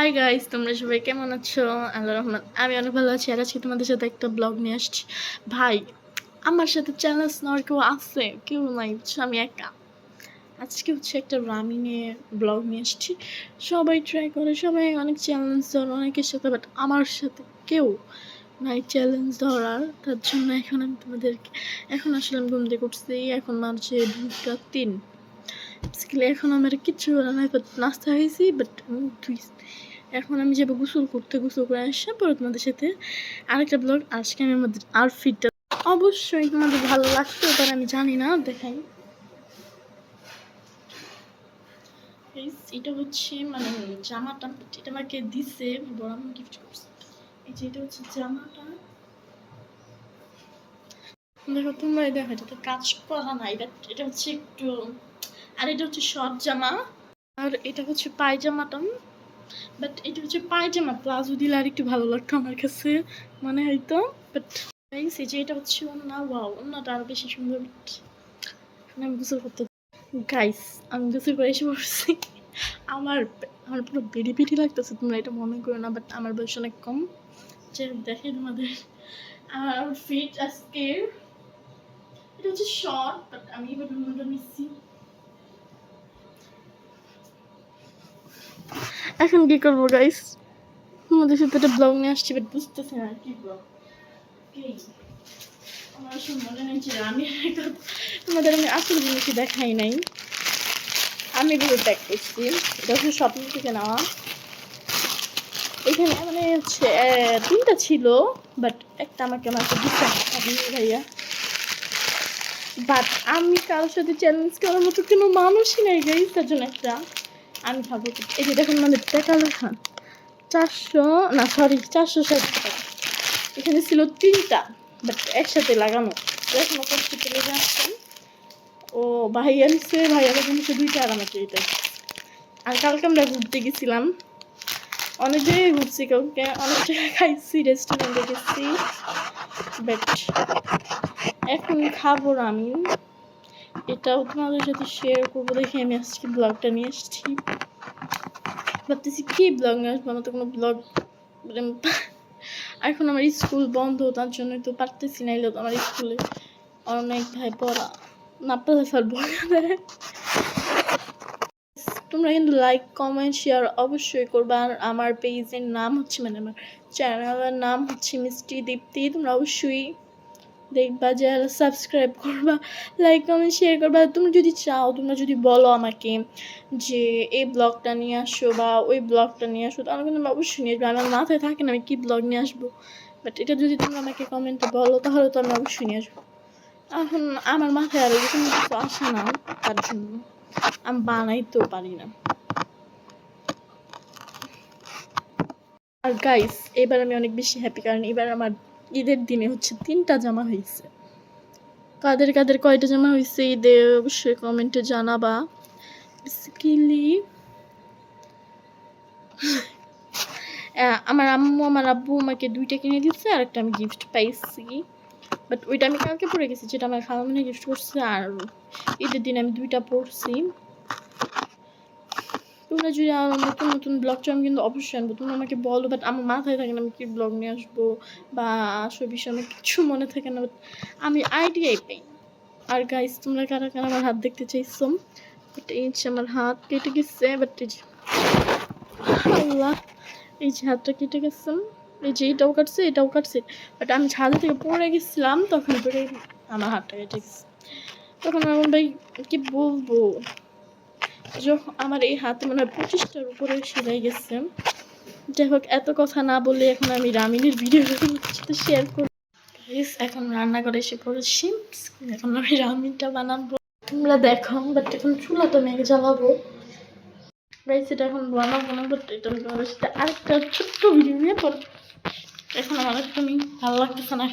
Hi guys, তোমরা সবাই কেমন আছো? আল্লাহ রহমান, আমি অনেক ভালো আছি। আর আজকে তোমাদের সাথে একটা ব্লগ নিয়ে আসছি। ভাই, আমার সাথে চ্যালেঞ্জ নেওয়ার কেউ আছে? কেউ নাই, বুঝছো? আমি একা। আজকে হচ্ছে একটা রামিংয়ে ব্লগ নিয়ে আসছি। সবাই ট্রাই করে, সবাই অনেক চ্যালেঞ্জ ধরে অনেকের সাথে, বাট আমার সাথে কেউ নাই চ্যালেঞ্জ ধরার। তার জন্য এখন আমি তোমাদেরকে আসলে আমি ঘুম থেকে উঠছি। এখন মারছে 2টা 3। এখন আমার কিচ্ছু বলে নাই, বাট নাস্তা হয়েছি, বাট এখন আমি যাবো গোসল করতে। গোসল করে আসা পরে তোমাদের সাথে আরেকটা ব্লগ। আজকে আমি আমাদের আউটফিটটা অবশ্যই তোমাদের ভালো লাগতো, তার আমি জানি না। দেখাই, এটা হচ্ছে মানে জামাটা, এটা আমাকে দিছে বড় আম্মু, গিফট করছে। এই যে এটা হচ্ছে জামাটা, দেখো তোমরা, দেখো এটা তো কাজ করা নাই, বাট এটা হচ্ছে একটু। আর এটা হচ্ছে শর্ট জামা, আর এটা হচ্ছে পায়জামাটা। বাট এটা হচ্ছে পায়জামা, প্লাজো দিলে আর একটু ভালো লাগতো আমার কাছে মনে হয়তো। বাট গাইস, এই যে এটা হচ্ছে ওন্না। ওয়াও, ওন্নাটা আরো বেশি সুন্দর। আমি গোসল করতে, গাইস আমি গোসল করে এসে পড়ছি। আমার আমার পুরো বেডি বেডি লাগতেছে, তোমরা এটা মনে করো না, বাট আমার বয়স অনেক কম। যে দেখে তোমাদের আমার আউটফিট আজকে, এটা হচ্ছে শর্ট, বাট আমি এবার অন্যটা নিচ্ছি। এখন কি করবো গাইস? তোমাদের সাথে একটা ব্লগ নিয়ে আসছি, বাট বুঝতেছি না কি ব্লগ। আমার আসলে মনে নেই যে আমি তোমাদের আমি আসল জিনিসই দেখাই নাই। আমি এগুলো প্যাক করছি, এটা হচ্ছে শপিং থেকে নেওয়া। এখানে মানে হচ্ছে 3টা ছিল, বাট একটা আমাকে দিচ্ছে ভাইয়া। বাট আমি কারোর সাথে চ্যালেঞ্জ করার মতো কোনো মানুষই নেই গাইস, তার জন্য একটা আমি ভাবো। এই যে দেখুন মানে টাকা লেখা 400, না সরি 460 টাকা। এখানে ছিল 3টা, বাট একসাথে লাগানো। এখনো কষ্ট চলে যাচ্ছেন। ও ভাই আনছে, ভাই আবার জিনিসে 2টা, আর আমাকে এটা। আর কালকে আমরা ঘুরতে গেছিলাম, অনেক জায়গায় ঘুরছি, কাউকে অনেক জায়গায় খাইছি, রেস্টুরেন্টে গেছি। বাট এখন খাবো আমি, এটাও তোমাদের সাথে শেয়ার করবো। দেখে আমি আজকে ব্লগটা নিয়ে এসেছি। ভাবতেছি কি ব্লগ নিয়ে আসবো, আমার তো কোনো ব্লগ। এখন আমার স্কুল বন্ধ, তার জন্যই তো পারতেছি না। এলো তো আমার স্কুলে অনেক ভাই পড়া না পেলে স্যার বলে দেয়। তোমরা কিন্তু লাইক কমেন্ট শেয়ার অবশ্যই করবা। আর আমার পেজের নাম হচ্ছে মানে আমার চ্যানেলের নাম হচ্ছে মিষ্টি দীপ্তি। তোমরা অবশ্যই দেখবা, যারা সাবস্ক্রাইব করবা, লাইক কমেন্ট শেয়ার করবা। তুমি যদি চাও, তোমরা যদি বলো আমাকে যে এই ব্লগটা নিয়ে আসো বা ওই ব্লগটা নিয়ে আসো, তাহলে কিন্তু আমি অবশ্যই নিয়ে আসবো। আমার মাথায় থাকে না আমি কী ব্লগ নিয়ে আসবো, বাট এটা যদি তোমরা আমাকে কমেন্টে বলো, তাহলে তো আমি অবশ্যই নিয়ে আসবো। এখন আমার মাথায় আর এরকম কিছু আসে না, তার জন্য আমি বানাইতেও পারি না। আর গাইস, এবার আমি অনেক বেশি হ্যাপি, কারণ এবার আমার ঈদের দিনে হচ্ছে 3টা জামা হয়েছে। কাদের কাদের কয়টা জামা হয়েছে ঈদে অবশ্যই কমেন্টে জানাবা। বেসিক্যালি আমার আম্মু আমার আব্বু আমাকে 2টা কিনে দিচ্ছে, আর একটা আমি গিফট পাইছি। বাট ওইটা আমি কালকে পরে গেছি, যেটা আমার খালা মনে গিফট করছে। আর ঈদের দিন আমি 2টা পরছি। তোমরা যদি নতুন নতুন ব্লগ চাও, আমি কিন্তু অবশ্যই আনবো। তোমরা আমাকে বলো, বাট আমার মাথায় থাকে না আমি কি ব্লগ নিয়ে আসবো বা আসলে বিষয় আমার কিছু মনে থাকে না, বাট আমি আইডিয়াই পাই। আর গাইস, তোমরা কারা কারা আমার হাত দেখতে চাইছো? বাট এই যে আমার হাত কেটে গেছে, বাট এই যে আল্লাহ, এই যে হাতটা কেটে গেছে। এই যে এটাও কাটছে, বাট আমি ছাদে থেকে পড়ে গেছিলাম, তখন পরে আমার হাতটা কেটে গেছে। তখন আমার ভাই কি বলবো, যখন আমার এই হাতে মনে হয় 25টার উপরে সেলাই গেছে। যাই হোক, এত কথা না বলে এখন আমি রামিনের ভিডিও সাথে শেয়ার করি। এখন রান্না করে এসে পড়েছি, এখন আমি রামিনটা বানাবো। তোমরা দেখো, বাট এখন চুলা তো মেঘে জ্বালাবো। গাইস, এটা এখন বানাবো না, বাট এটা তোমাদের সাথে আরেকটা ছোট্ট ভিডিও নিয়ে পড়ো। এখন আমার একদমই ভালো লাগতেছে না।